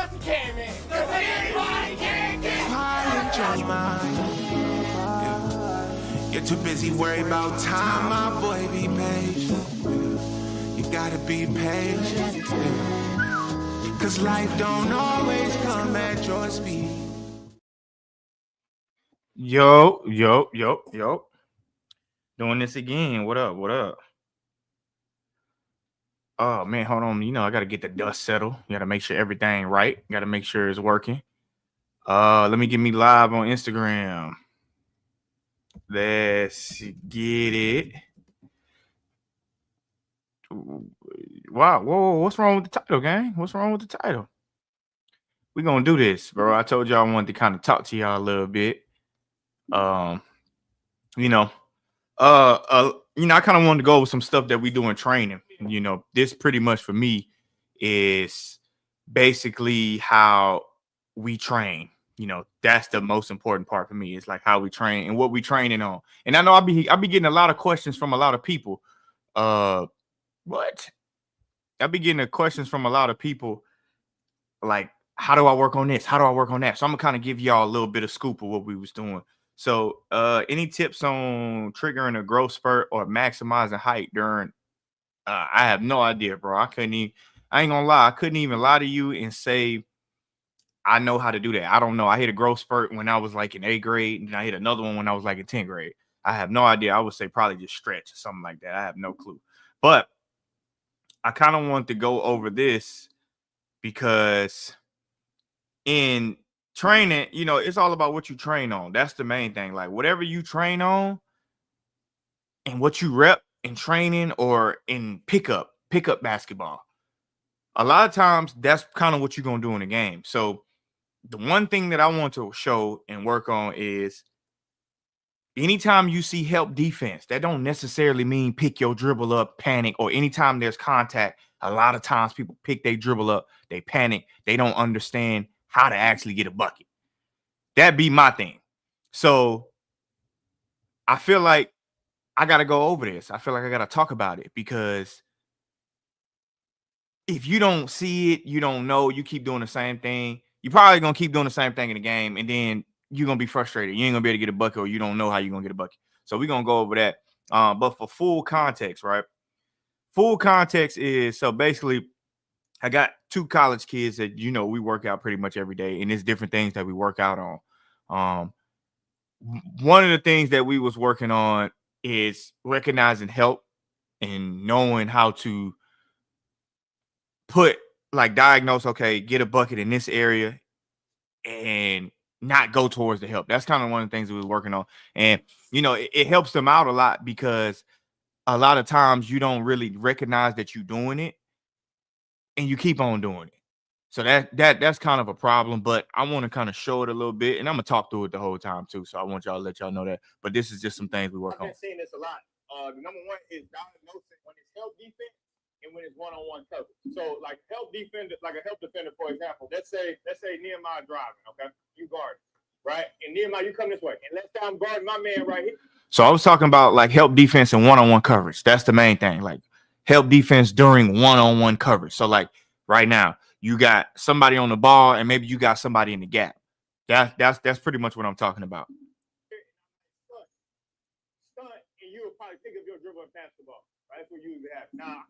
Yes, you can, man. Anybody can get Quiet your mind. Yeah. You're too busy worried about time, my boy, be patient. You gotta be patient. Yeah. Cause life don't always come at your speed. Yo. Doing this again. What up? Oh man, hold on. I gotta get the dust settled. You gotta make sure everything right. Gotta make sure it's working. Let me get me live on Instagram. Let's get it. Wow, whoa, what's wrong with the title, gang? What's wrong with the title? We're gonna do this, bro. I told y'all I wanted to kind of talk to y'all a little bit. Um, you know, I kind of wanted to go over some stuff that we do in training. This pretty much for me is basically how we train. That's the most important part for me. It's like how we train and what we training on. And I know I'll be getting a lot of questions from a lot of people. What? I'll be getting questions from a lot of people like, how do I work on this? How do I work on that? So I'm gonna kind of give y'all a little bit of scoop of what we was doing. So any tips on triggering a growth spurt or maximizing height during I have no idea, bro. I ain't gonna lie, I couldn't even lie to you and say I know how to do that. I don't know. I hit a growth spurt when I was like in 8th grade, and I hit another one when I was like in 10th grade. I have no idea. I would say probably just stretch or something like that. I have no clue. But I kind of want to go over this because in training, it's all about what you train on. That's the main thing. Like whatever you train on and what you rep in training or in pickup basketball. A lot of times that's kind of what you're going to do in the game. So the one thing that I want to show and work on is anytime you see help defense, that don't necessarily mean pick your dribble up, panic, or anytime there's contact. A lot of times people pick their dribble up, they panic, they don't understand how to actually get a bucket. That'd be my thing. So I feel like I got to go over this. I feel like I got to talk about it because if you don't see it, you don't know, you keep doing the same thing, you're probably going to keep doing the same thing in the game, and then you're going to be frustrated. You ain't going to be able to get a bucket, or you don't know how you're going to get a bucket. So we're going to go over that. But for full context, right? Full context is, so basically, I got 2 college kids that, we work out pretty much every day, and there's different things that we work out on. One of the things that we was working on is recognizing help and knowing how to diagnose, okay, get a bucket in this area and not go towards the help. That's kind of one of the things that we was working on. And, it helps them out a lot because a lot of times you don't really recognize that you're doing it and you keep on doing it. So that's kind of a problem, but I want to kind of show it a little bit, and I'm gonna talk through it the whole time too. So I want y'all to let y'all know that. But this is just some things we work on. I've been seeing this a lot. The number one is diagnosing when it's help defense and when it's one-on-one coverage. So like help defender, like a help defender, for example, let's say Nehemiah driving, okay? You guard, right? And Nehemiah, you come this way. And let's say I'm guarding my man right here. So I was talking about like help defense and one-on-one coverage. That's the main thing. Like help defense during one-on-one coverage. So like right now, you got somebody on the ball and maybe you got somebody in the gap. That's pretty much what I'm talking about. Stunt, and you would probably think of your dribble and pass the ball. Right? That's what you usually have. Nah.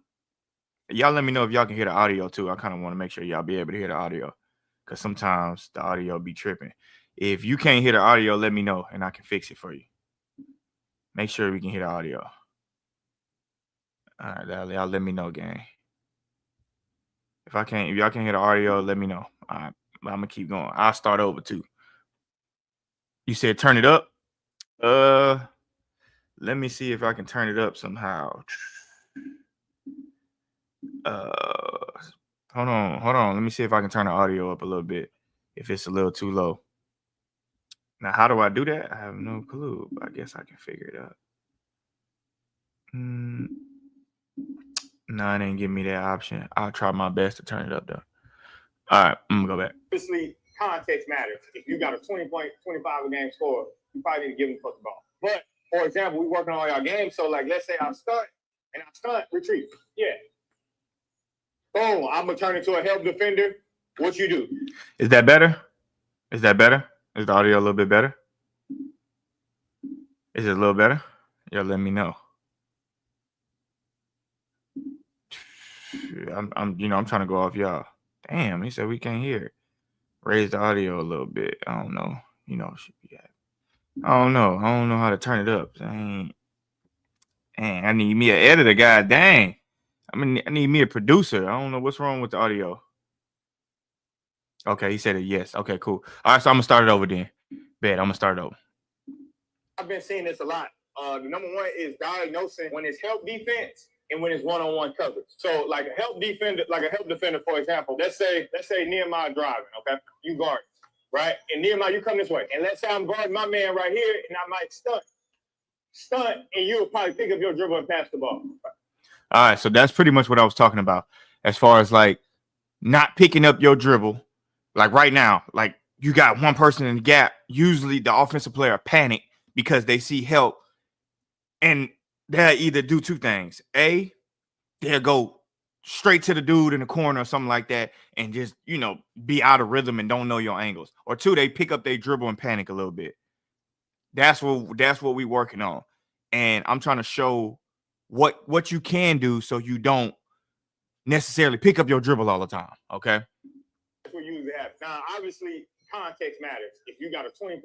Y'all let me know if y'all can hear the audio too. I kind of want to make sure y'all be able to hear the audio because sometimes the audio be tripping. If you can't hear the audio, let me know and I can fix it for you. Make sure we can hear the audio. All right, y'all let me know, gang. If y'all can't hear the audio, let me know. All right, I'm gonna keep going. I'll start over too. You said turn it up. Let me see if I can turn it up somehow. Hold on. Let me see if I can turn the audio up a little bit. If it's a little too low. Now, how do I do that? I have no clue. I guess I can figure it out. No, it ain't giving me that option. I'll try my best to turn it up though. All right, I'm gonna go back. Obviously, context matters. If you got a 20-point, 25 a game score, you probably need to give him the ball. But for example, we working on all y'all games. So like, let's say I stunt, retreat. Yeah. Boom, I'm gonna turn into a help defender. What you do? Is that better? Is that better? Is the audio a little bit better? Is it a little better? Y'all let me know. I'm trying to go off y'all. Damn, he said we can't hear it. Raise the audio a little bit. I don't know. Should be at. I don't know how to turn it up. Dang, I need me an editor, god dang. I need me a producer. I don't know what's wrong with the audio. Okay, he said it yes. Okay, cool. All right, so I'm gonna start it over then. Bet I'm gonna start it over. I've been seeing this a lot. The number one is diagnosing when it's help defense and when it's one-on-one coverage. So like a help defender, for example, let's say Nehemiah driving, okay? You guard, right? And Nehemiah, you come this way. And let's say I'm guarding my man right here, and I might stunt, and you'll probably pick up your dribble and pass the ball. All right, so that's pretty much what I was talking about as far as like not picking up your dribble. Like right now, like you got one person in the gap. Usually the offensive player panic because they see help, and they'll either do two things. A, they'll go straight to the dude in the corner or something like that and just, be out of rhythm and don't know your angles. Or two, they pick up their dribble and panic a little bit. That's what we working on. And I'm trying to show what you can do so you don't necessarily pick up your dribble all the time, okay? That's what you usually have. Now, obviously, context matters. If you got a 20-25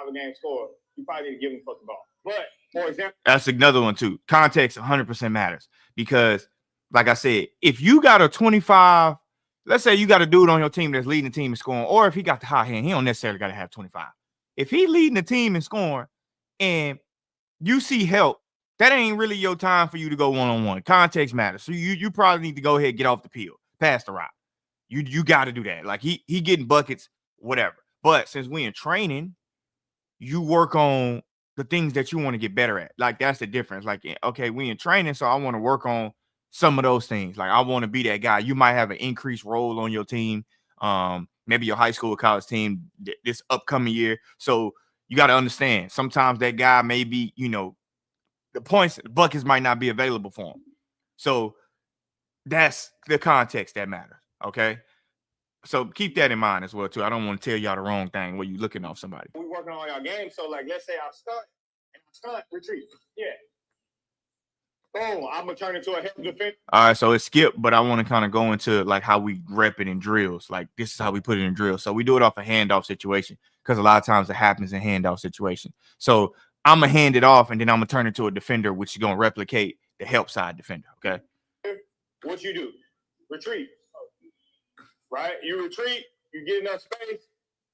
a game score, you probably need to give him the ball. But, for example, that's another one too. Context 100% matters because, like I said, if you got a 25, let's say you got a dude on your team that's leading the team in scoring, or if he got the hot hand, he don't necessarily got to have 25. If he leading the team in scoring and you see help, that ain't really your time for you to go one-on-one. Context matters. So you probably need to go ahead and get off the field, pass the route. You got to do that. Like he getting buckets, whatever. But since we in training, you work on the things that you want to get better at. Like that's the difference. Like, okay, we in training, so I want to work on some of those things. Like I want to be that guy. You might have an increased role on your team, maybe your high school or college team this upcoming year. So you got to understand, sometimes that guy may be, the points, buckets might not be available for him. So that's the context that matters. Okay. So keep that in mind as well, too. I don't want to tell y'all the wrong thing where you looking off somebody. We working on y'all game. So, like, let's say I stunt, retreat. Yeah. Boom. I'm going to turn into a help defense. All right. So it's skip, but I want to kind of go into like how we rep it in drills. Like this is how we put it in drills. So we do it off a handoff situation because a lot of times it happens in handoff situation. So I'm going to hand it off and then I'm going to turn into a defender, which is going to replicate the help side defender. Okay. What you do? Retreat. Right? You retreat, you get enough space,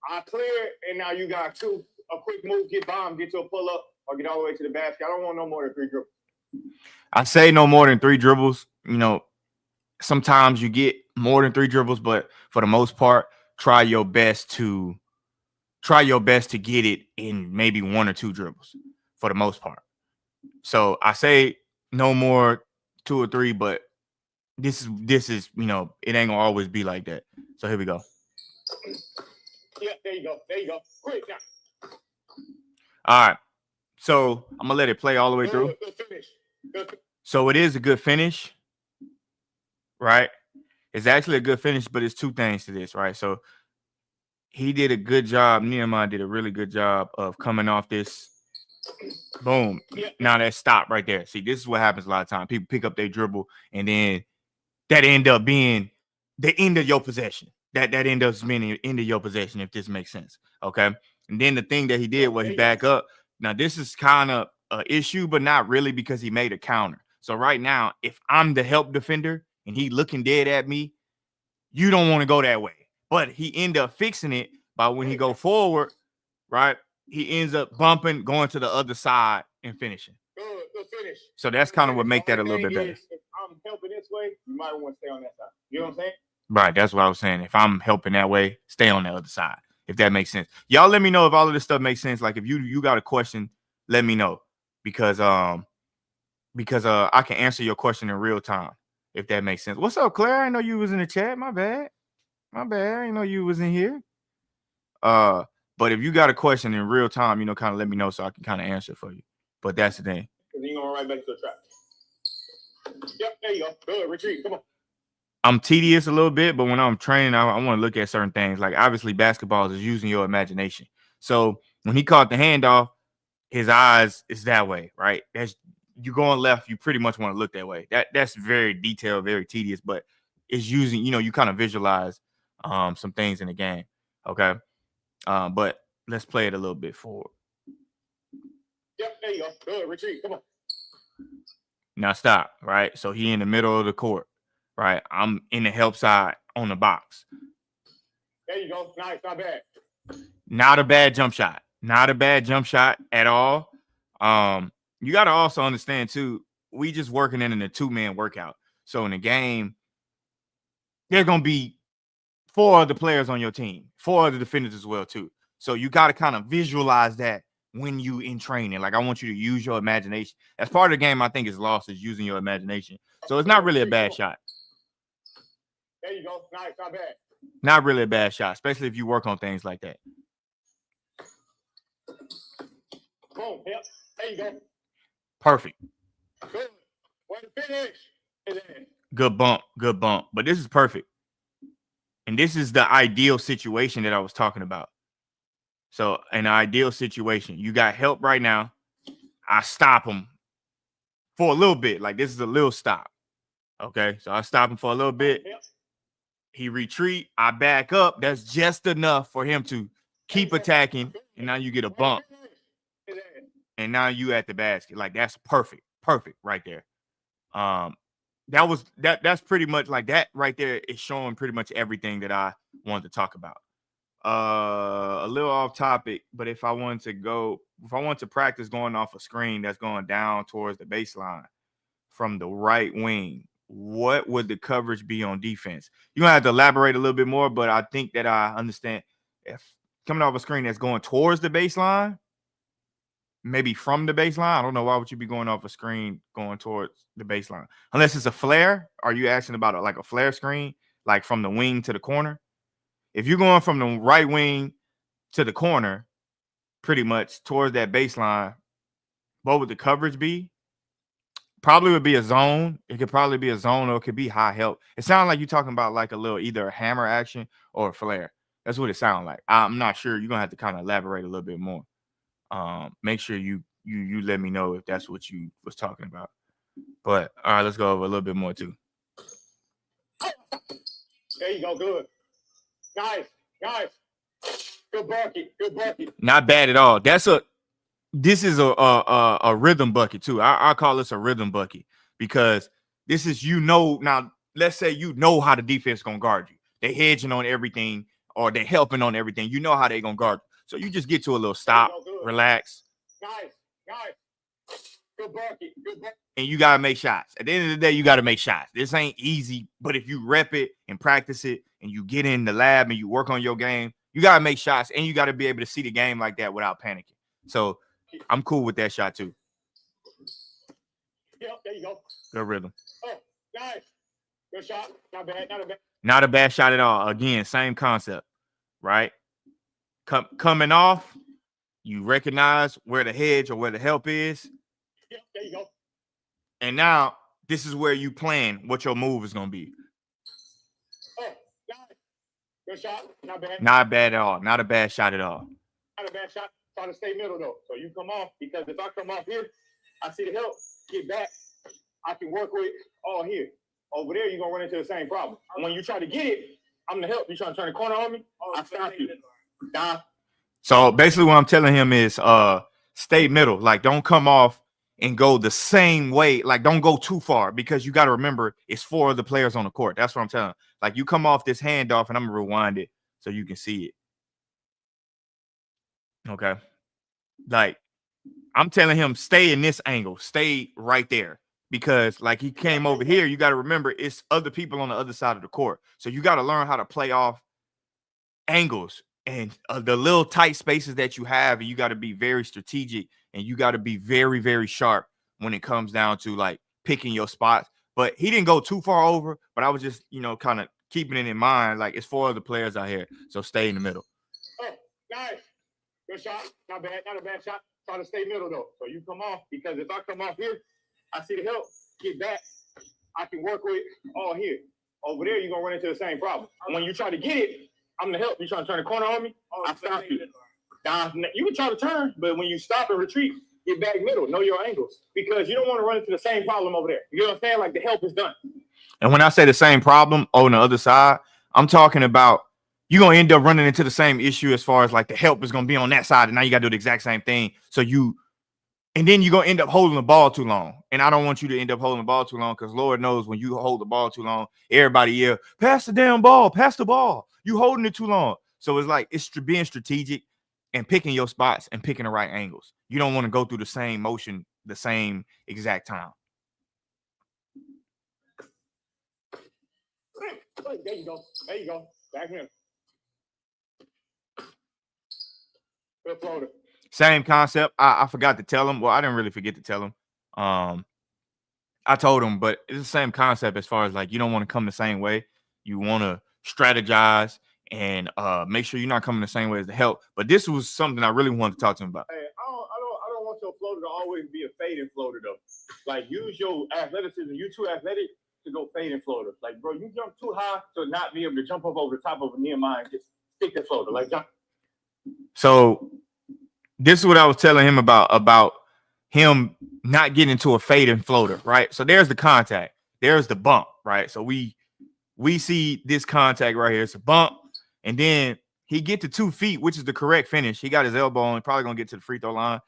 I clear, and now you got a quick move, get bomb, get to a pull-up, or get all the way to the basket. I don't want no more than 3 dribbles. I say no more than 3 dribbles. Sometimes you get more than 3 dribbles, but for the most part, try your best to get it in maybe 1 or 2 dribbles for the most part. So I say no more 2 or 3, but this is it ain't gonna always be like that. So here we go. Yeah, there you go. Quick now. All right. So I'm gonna let it play all the way through. Good finish. So it is a good finish, right? It's actually a good finish, but it's 2 things to this, right? So he did a good job. Nehemiah did a really good job of coming off this. Boom. Yeah. Now that stop right there. See, this is what happens a lot of times. People pick up their dribble and then that end up being the end of your possession. That end up being the end of your possession, if this makes sense. Okay. And then the thing that he did was he back up. Now, this is kind of an issue, but not really because he made a counter. So right now, if I'm the help defender and he looking dead at me, you don't want to go that way. But he end up fixing it by when he go forward, right? He ends up bumping, going to the other side and finishing. Good finish. So that's kind of what make that a little bit better. If I'm helping this way, you might want to stay on that side. You know what I'm saying? Right. That's what I was saying. If I'm helping that way, stay on the other side. If that makes sense. Y'all let me know if all of this stuff makes sense. Like if you got a question, let me know. Because I can answer your question in real time. If that makes sense. What's up, Claire? I didn't know you was in the chat. My bad. I didn't know you was in here. But if you got a question in real time, kind of let me know so I can kind of answer for you. But that's the thing. Because you're going right back to the trap. Yep, there you go. Good, retreat. Come on. I'm tedious a little bit, but when I'm training, I want to look at certain things. Like obviously, basketball is using your imagination. So when he caught the handoff, his eyes is that way, right? That's you going left, you pretty much want to look that way. That's very detailed, very tedious, but it's using, you kind of visualize some things in the game. Okay. But let's play it a little bit forward. Yep, there you go. Good, retreat. Come on. Now stop, right? So he in the middle of the court, right? I'm in the help side on the box. There you go. Nice, not bad. Not a bad jump shot. Not a bad jump shot at all. You got to also understand too, we just working in a 2-man workout. So in the game, there's gonna be 4 other players on your team, 4 other defenders as well too. So you got to kind of visualize that when you in training. Like I want you to use your imagination. As part of the game, I think is lost is using your imagination. So it's not really a bad shot. There you go. Nice, not bad. Not really a bad shot, especially if you work on things like that. Boom. Yep. There you go. Perfect. Good. Way to finish. Good bump. Good bump. But this is perfect. And this is the ideal situation that I was talking about. So in an ideal situation, you got help right now. I stop him for a little bit. Like this is a little stop. Okay. So I stop him for a little bit. Yep. He retreat. I back up. That's just enough for him to keep attacking. And now you get a bump. And now you at the basket. Like that's perfect. Perfect right there. That's pretty much like that right there is showing pretty much everything that I wanted to talk about. A little off topic, but if I want to practice going off a screen that's going down towards the baseline from the right wing, what would the coverage be on defense? You're gonna have to elaborate a little bit more, but I think that I understand if coming off a screen that's going towards the baseline, maybe from the baseline. I don't know why would you be going off a screen going towards the baseline unless it's a flare. Are you asking about like a flare screen, like from the wing to the corner? If you're going from the right wing to the corner, pretty much towards that baseline, what would the coverage be? Probably would be a zone. It could probably be a zone or it could be high help. It sounds like you're talking about like a little either a hammer action or a flare. That's what it sounds like. I'm not sure. You're gonna have to kind of elaborate a little bit more. Make sure you let me know if that's what you was talking about. But all right, let's go over a little bit more too. There you go. Good. Nice. Good bucket. Not bad at all. This is a rhythm bucket too. I call this a rhythm bucket because this is now. Let's say you know how the defense is gonna guard you. They hedging on everything or they helping on everything. You know how they gonna guard you. So you just get to a little stop, relax. Nice. Good bucket. And you gotta make shots. At the end of the day, you gotta make shots. This ain't easy, but if you rep it and practice it and you get in the lab and you work on your game, you gotta make shots and you gotta be able to see the game like that without panicking. So I'm cool with that shot too. Yep, there you go. Good rhythm. Oh, nice. Good shot. Not bad. Not a bad shot at all. Again, same concept, right? Coming off, you recognize where the hedge or where the help is. Yep, there you go. And now this is where you plan what your move is gonna be. Oh, nice. Good shot. Not bad. Not bad at all. Not a bad shot at all. Not a bad shot. Try to stay middle though. So you come off because if I come off here, I see the help. Get back. I can work with all here. Over there, you're gonna run into the same problem. And when you try to get it, I'm the help. You trying to turn the corner on me? I stop you. Nah. So basically what I'm telling him is stay middle. Like don't come off and go the same way. Like don't go too far because you got to remember it's 4 other players on the court. That's what I'm telling him. Like you come off this handoff and I'm gonna rewind it so you can see it. Okay. Like I'm telling him stay in this angle, stay right there. Because like he came over here, you got to remember it's other people on the other side of the court. So you got to learn how to play off angles and the little tight spaces that you have. And you got to be very strategic and you got to be very, very sharp when it comes down to like picking your spots. But he didn't go too far over, but I was just, kind of keeping it in mind. Like it's 4 other players out here. So stay in the middle. Oh, nice. Good shot. Not bad. Not a bad shot. Try to stay middle though. So you come off because if I come off here, I see the help. Get back. I can work with all here. over there you're gonna run into the same problem. When you try to get it, I'm the help. You trying to turn the corner on me? I stop you. Now, you can try to turn, but when you stop and retreat, get back middle, know your angles, because you don't want to run into the same problem over there. You know what I'm saying? Like the help is done. And when I say the same problem on the other side, I'm talking about you're going to end up running into the same issue as far as like the help is going to be on that side. And now you got to do the exact same thing. And then you're going to end up holding the ball too long. And I don't want you to end up holding the ball too long because Lord knows when you hold the ball too long, everybody yell, pass the damn ball, pass the ball. You holding it too long. So it's like it's being strategic and picking your spots and picking the right angles. You don't want to go through the same motion the same exact time. There you go. There you go. Back in. Good floater. Same concept. I forgot to tell him. Well, I didn't really forget to tell him. I told him, but it's the same concept as far as like you don't want to come the same way. You want to strategize and make sure you're not coming the same way as the help. But this was something I really wanted to talk to him about. Hey, I don't want your floater to always be a fading floater though. Like use your athleticism. You too athletic to go fading floater. Like bro, you jump too high to not be able to jump up over the top of a Nehemiah and just stick that floater. Like jump. So this is what I was telling him about him not getting into a fading floater, right? So there's the contact, there's the bump, right? So we see this contact right here. It's a bump, and then he get to 2 feet, which is the correct finish. He got his elbow on, probably gonna get to the free throw line.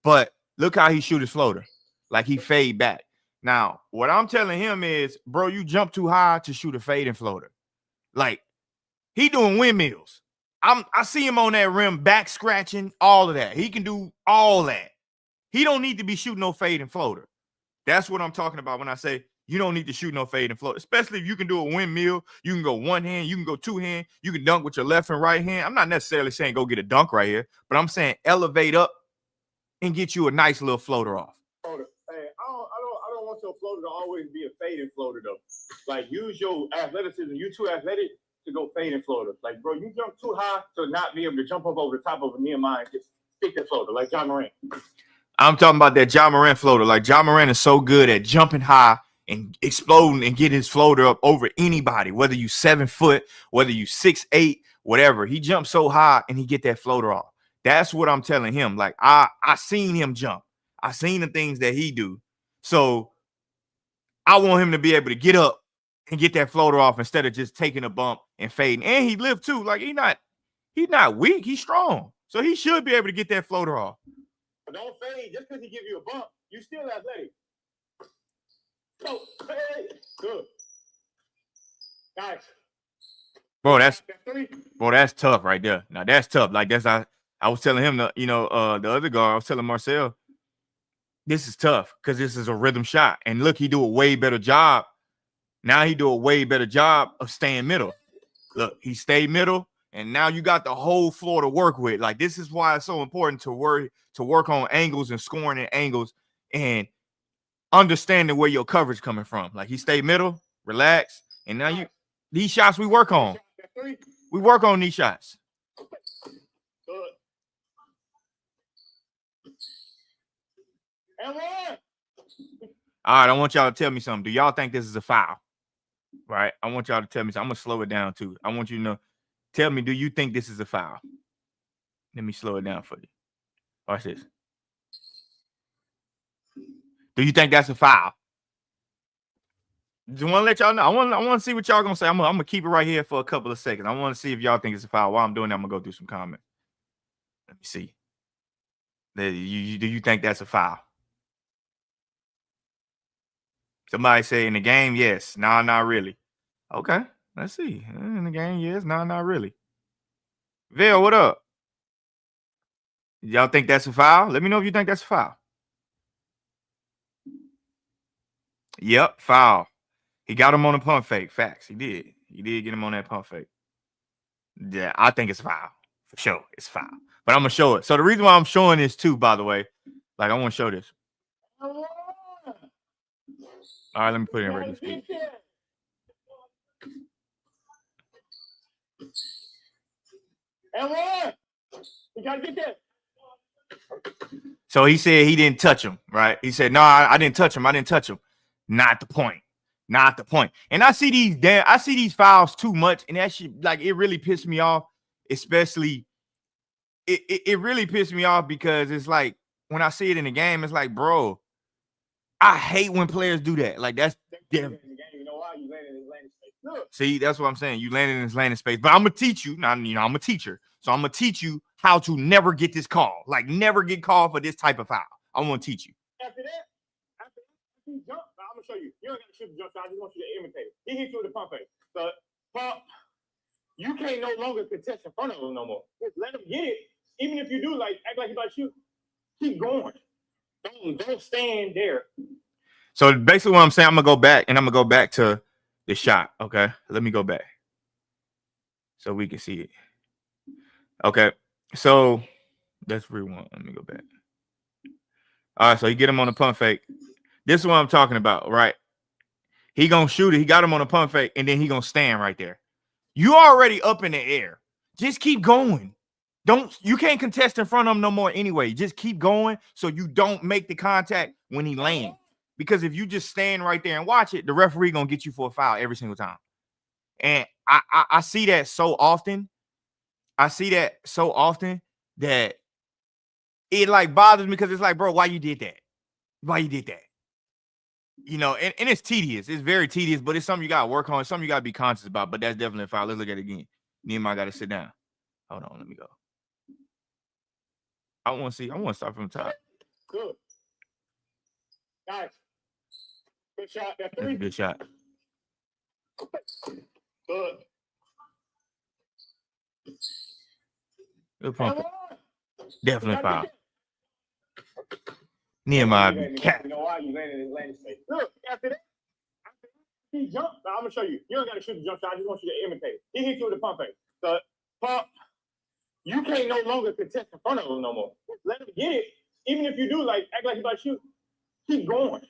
But look how he shoot his floater, like he fade back. Now, what I'm telling him is, bro, you jump too high to shoot a fading floater. Like he doing windmills. I see him on that rim, back scratching, all of that. He can do all that. He don't need to be shooting no fade and floater. That's what I'm talking about when I say you don't need to shoot no fade and floater, especially if you can do a windmill. You can go one hand, you can go two hand, you can dunk with your left and right hand. I'm not necessarily saying go get a dunk right here, but I'm saying elevate up and get you a nice little floater off. Hey, I don't want your floater to always be a fading floater though. Like use your athleticism. You too athletic to go fading floater. Like bro, you jump too high to not be able to jump up over the top of a Nehemiah and just stick that floater like John Moran. I'm talking about that John Moran floater. Like John Moran is so good at jumping high and exploding and getting his floater up over anybody, whether you 7 foot, whether you 6'8", whatever. He jumps so high and he get that floater off. That's what I'm telling him. Like I seen him jump. I seen the things that he do. So I want him to be able to get up and get that floater off instead of just taking a bump and fading. And he lived too. Like he's not weak. He's strong. So he should be able to get that floater off. Don't fade just because he give you a bump. You still athletic. Oh, hey, good. Nice. Bro, that's tough right there. Now that's tough. Like I was telling him the other guard, I was telling Marcel, this is tough because this is a rhythm shot. And look, he do a way better job. Now he do a way better job of staying middle. Look, he stayed middle, and now you got the whole floor to work with. Like this is why it's so important to work on angles and scoring at angles and understanding where your coverage coming from. Like he stayed middle, relax, and now these shots we work on. We work on these shots. Good. And one. All right, I want y'all to tell me something. Do y'all think this is a foul? Right? I want y'all to tell me something. I'm going to slow it down too. I want you to know. Tell me, do you think this is a foul? Let me slow it down for you. Watch this. Do you think that's a foul? Just want to let y'all know. I want to see what y'all going to say. I'm going to keep it right here for a couple of seconds. I want to see if y'all think it's a foul. While I'm doing that, I'm going to go through some comments. Let me see. Do you think that's a foul? Somebody say in the game, yes. Nah, not really. Okay, let's see. In the game, yes. Nah, not really. Vail, what up? Y'all think that's a foul? Let me know if you think that's a foul. Yep, foul. He got him on a pump fake. Facts. He did. He did get him on that pump fake. Yeah, I think it's foul. For sure, it's foul. But I'm going to show it. So the reason why I'm showing this too, by the way, like I want to show this. All right, let me put it in regular speed. And one. You got to get that. So he said he didn't touch him, right? He said, no, I didn't touch him. I didn't touch him. Not the point. not the point. And I see these fouls too much, and that shit, like, it really pissed me off. Especially, it really pissed me off because it's like when I see it in the game, it's like, bro, I hate when players do that. Like, that's damn. You know why? You landed in his landing space. Look. See, that's what I'm saying. You landed in his landing space, but I'm gonna teach you. Now, you know, I'm a teacher, so I'm gonna teach you how to never get this call. Like, never get called for this type of foul. I'm gonna teach you. After he jumped, I'm gonna show you. You don't got to shoot the jump shot. I just want you to imitate it. He hit you with the pump fake. So, pump. You can't no longer contest in front of him no more. Just let him get it. Even if you do, like, act like you about to shoot, keep going. Don't stand there. So basically what I'm saying, I'm going to go back to the shot, okay? Let me go back so we can see it. Okay, so let's rewind. Let me go back. All right, so you get him on the pump fake. This is what I'm talking about, right? He going to shoot it. He got him on a pump fake, and then he going to stand right there. You already up in the air. Just keep going. You can't contest in front of him no more anyway. Just keep going so you don't make the contact when he lands. Because if you just stand right there and watch it, the referee gonna get you for a foul every single time. And I see that so often. I see that so often that it like bothers me because it's like, bro, why you did that? Why you did that? You know, and it's tedious. It's very tedious, but it's something you gotta work on. It's something you gotta be conscious about. But that's definitely a foul. Let's look at it again. Nehemiah gotta sit down. Hold on, let me go. I want to start from the top. Good. Nice. Good shot. That's a good shot. Good. Good pump. Definitely foul. Nehemiah be cat. You know why? You landed in his landing space. Look, after he jumped. Now, I'm going to show you. You don't got to shoot the jump shot. I just want you to imitate it. He hit you with the pump fake. So, pump. You can't no longer contest in front of him no more. Just let him get it. Even if you do, like, act like you about to shoot, keep going.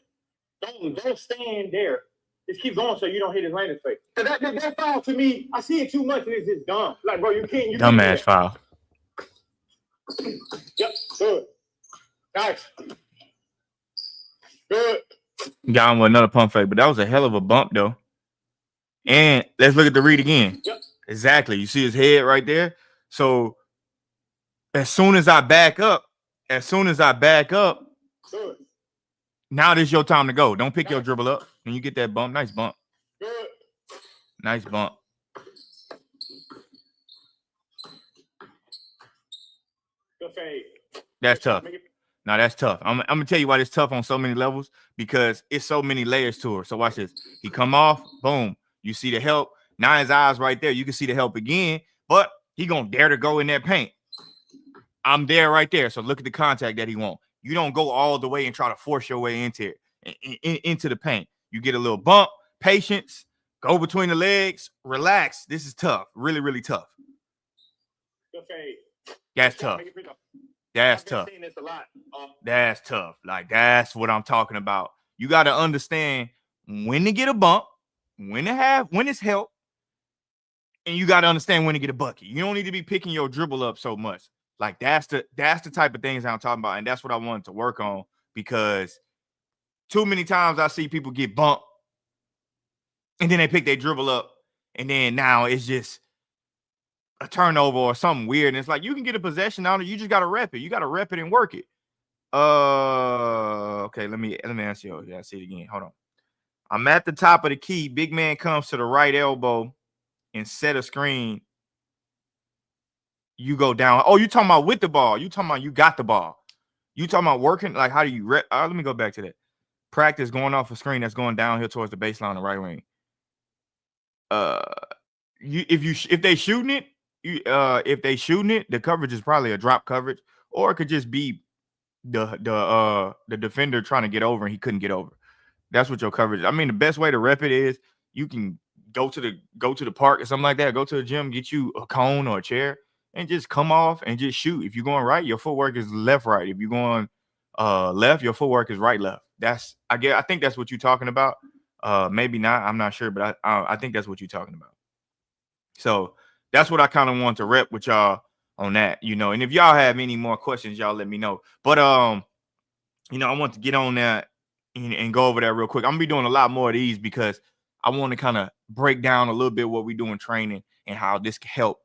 Don't stand there. Just keep going so you don't hit his landing space. That foul to me, I see it too much and it's just dumb. Like, bro, you can't. Dumbass foul. Yep, good. Nice. Good. Got him with another pump fake, but that was a hell of a bump, though. And let's look at the read again. Yep. Exactly. You see his head right there? So as soon as I back up, good. Now this is your time to go. Don't pick your dribble up. When you get that bump, nice bump. Good. Nice bump. Good fade. That's tough. Now that's tough. I'm gonna tell you why it's tough on so many levels because it's so many layers to it. So watch this. He come off, boom. You see the help. Now his eyes right there. You can see the help again, but he gonna dare to go in that paint. I'm there right there. So look at the contact that he wants. You don't go all the way and try to force your way into it, into the paint. You get a little bump, patience, go between the legs, relax. This is tough. Really, really tough. Good fade. That's tough. That's tough. That's tough. Like, that's what I'm talking about. You got to understand when to get a bump, when it's help, and you got to understand when to get a bucket. You don't need to be picking your dribble up so much. Like, that's the type of things I'm talking about, and that's what I wanted to work on because too many times I see people get bumped, and then they pick their dribble up, and then now it's just a turnover or something weird. And it's like, you can get a possession on it. You just got to rep it. You got to rep it and work it. Okay, let me answer you. Yeah, see it again. Hold on. I'm at the top of the key. Big man comes to the right elbow and set a screen. You go down. Oh, you talking about with the ball. You talking about you got the ball. You talking about working. Like, how do you rep? Let me go back to that. Practice going off a screen that's going downhill towards the baseline, the right wing. If they shooting it, the coverage is probably a drop coverage, or it could just be the defender trying to get over and he couldn't get over. That's what your coverage is. I mean, the best way to rep it is you can go to the park or something like that. Go to the gym, get you a cone or a chair, and just come off and just shoot. If you're going right, your footwork is left right. If you're going left, your footwork is right left. I think that's what you're talking about. Maybe not. I'm not sure, but I think that's what you're talking about. So that's what I kind of want to rep with y'all on that, you know. And if y'all have any more questions, y'all let me know. But I want to get on that, and go over that real quick. I'm gonna be doing a lot more of these because I want to kind of break down a little bit what we do in training and how this can help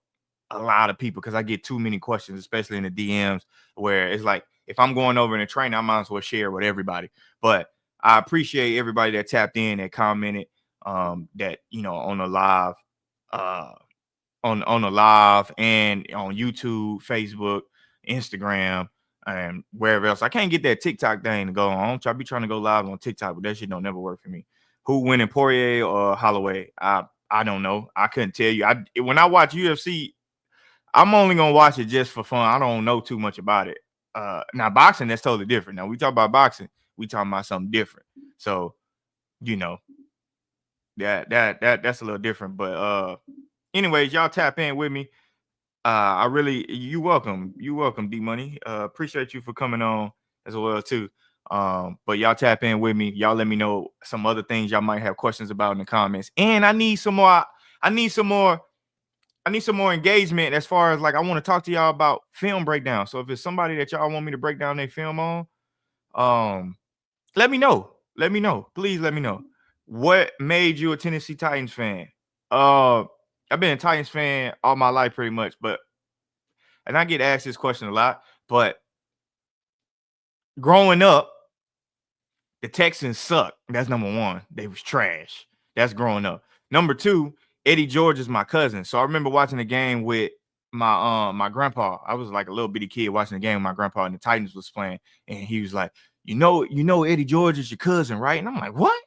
a lot of people, because I get too many questions, especially in the DMs, where it's like, if I'm going over in a training, I might as well share with everybody. But I appreciate everybody that tapped in, that commented, that, you know, on the live, on the live and on YouTube, Facebook, Instagram, and wherever else. I can't get that TikTok thing to go on. I be trying to go live on TikTok, but that shit don't never work for me. Who winning, Poirier or Holloway? I don't know. I couldn't tell you. When I watch UFC, I'm only gonna watch it just for fun. I don't know too much about it. Now boxing, that's totally different. Now we talk about boxing, we talking about something different. So, you know, that's a little different. But anyways, y'all tap in with me. You welcome, D Money. Appreciate you for coming on as well too. But y'all tap in with me. Y'all let me know some other things y'all might have questions about in the comments. And I need some more engagement as far as, like, I want to talk to y'all about film breakdown. So if it's somebody that y'all want me to break down their film on, let me know. Please let me know. What made you a Tennessee Titans fan? I've been a Titans fan all my life pretty much, and I get asked this question a lot, but growing up, the Texans suck. That's number one. They was trash. That's growing up. Number two, Eddie George is my cousin. So I remember watching the game with my grandpa. I was like a little bitty kid watching the game with my grandpa, and the Titans was playing, and he was like, you know Eddie George is your cousin, right? And I'm like, what?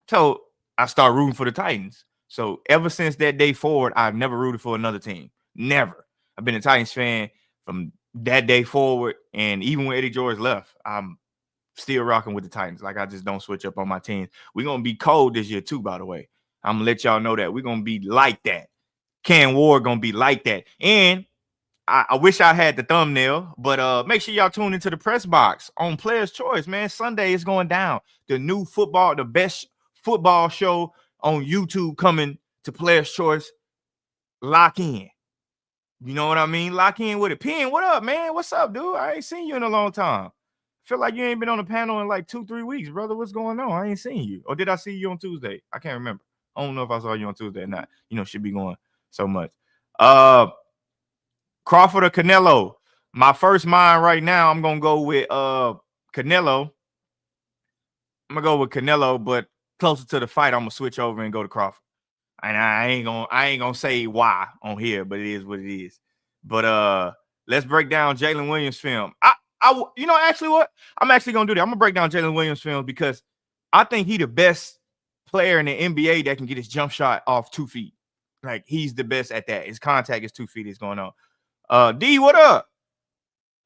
So I started rooting for the Titans. So ever since that day forward, I've never rooted for another team. Never. I've been a Titans fan from that day forward, and even when Eddie George left, I'm still rocking with the Titans. Like, I just don't switch up on my team. We're going to be cold this year too, by the way. I'm going to let y'all know that. We're going to be like that. Cam Ward going to be like that. And I wish I had the thumbnail, but make sure y'all tune into the press box on Players Choice, man. Sunday is going down. The best football show on YouTube coming to Players Choice. Lock in. You know what I mean? Lock in with it. Pen, what up, man? What's up, dude? I ain't seen you in a long time. Feel like you ain't been on the panel in like 2-3 weeks, brother. What's going on? I ain't seen you. Or did I see you on Tuesday? I can't remember. I don't know if I saw you on Tuesday or not. You know, should be going so much. Crawford or Canelo? My first mind right now, I'm gonna go with Canelo. I'm gonna go with Canelo, but closer to the fight, I'm gonna switch over and go to Crawford. And I ain't gonna say why on here, but it is what it is. But let's break down Jalen Williams' film. Actually what? I'm actually gonna do that. I'm gonna break down Jalen Williams' film because I think he the best player in the NBA that can get his jump shot off 2 feet. Like, he's the best at that. His contact is 2 feet. Is going on. D, what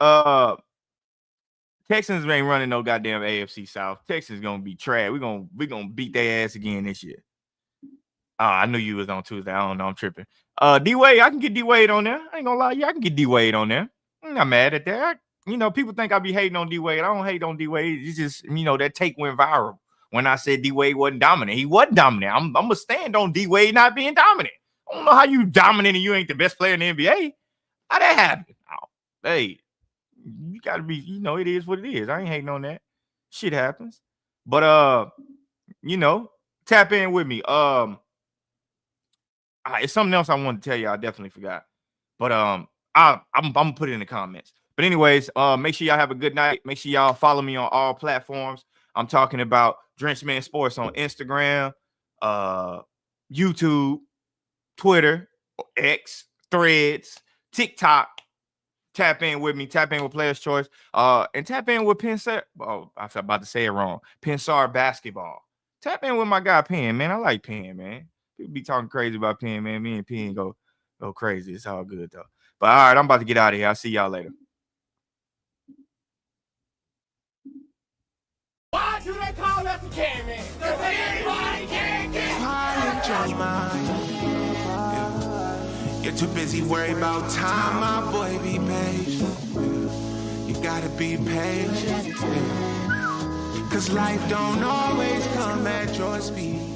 up? Texans ain't running no goddamn AFC South. Texans gonna be trash. We're gonna beat their ass again this year. I knew you was on Tuesday. I don't know. I'm tripping. D-Wade, I can get D-Wade on there. I ain't gonna lie. Yeah, I can get D-Wade on there. I'm not mad at that. People think I be hating on D-Wade. I don't hate on D-Wade. It's just, that take went viral when I said D-Wade wasn't dominant. He wasn't dominant. I'm gonna stand on D-Wade not being dominant. I don't know how you dominant and you ain't the best player in the NBA. How that happen? Oh, hey, you gotta be, it is what it is. I ain't hating on that. Shit happens. But tap in with me. It's something else I wanted to tell you. I definitely forgot. But I'm gonna put it in the comments. But anyways, make sure y'all have a good night. Make sure y'all follow me on all platforms. I'm talking about Drenchman Sports on Instagram, YouTube, Twitter, X, Threads, TikTok. Tap in with me. Tap in with Players Choice. And tap in with Pensar. Oh, I was about to say it wrong. Pensar Basketball. Tap in with my guy Penn, man. I like Penn, man. People be talking crazy about Penn, man. Me and Penn go crazy. It's all good though. But all right, I'm about to get out of here. I'll see y'all later. Why do they call us the can man? Because anybody can get Quiet your mind. You're too busy worried about time, my boy, be patient. You gotta be patient. Cause life don't always come at your speed.